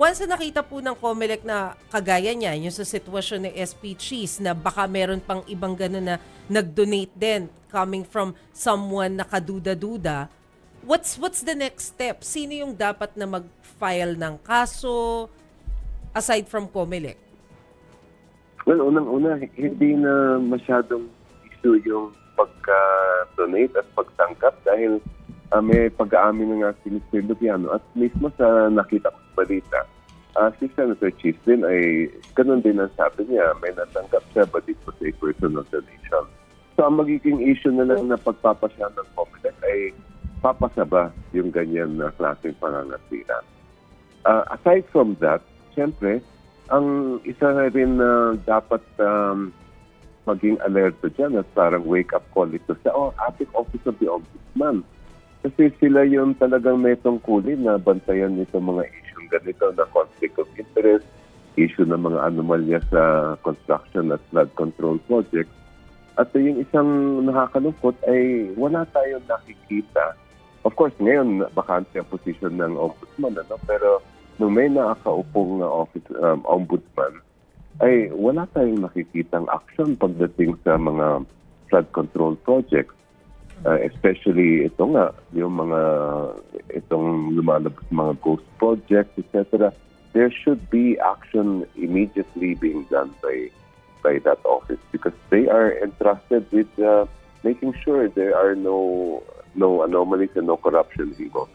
once na nakita po ng COMELEC na kagaya niya, yung sa sitwasyon ng SP Cheese na baka meron pang ibang gano'n na nag-donate din coming from someone na kaduda-duda, what's the next step? Sino yung dapat na mag-file ng kaso aside from COMELEC? Well, unang-una, hindi na masyadong issue yung pagka-donate at pagtangkap dahil may pag-aamin na nga si Mr. Lupiano at mismo sa nakita ko sa balita, si Senator Cheese din ay ganun din ang sabi niya, may natanggap siya but it was a personal donation. So ang magiging issue na lang na pagpapasya ng COMELEC ay papasaba yung ganyan na klaseng pangangasinan. Aside from that, siyempre, ang isa na rin na dapat maging alerto dyan at parang wake-up call ito sa ating Office of the Ombudsman. Kasi sila yung talagang may tungkulin na bantayan nito mga issue ganito na conflict of interest, issue ng mga anomalya sa construction at flood control projects. At yung isang nakakalungkot ay wala tayong nakikita. Of course, ngayon, bakante ang position ng ombudsman, pero nung may nakakaupong ombudsman, ay wala tayong nakikitang action pagdating sa mga flood control projects. Especially ito nga, yung itong lumalabas mga ghost projects, etc. There should be action immediately being done by that office because they are entrusted with making sure there are no anomalies and no corruption involved.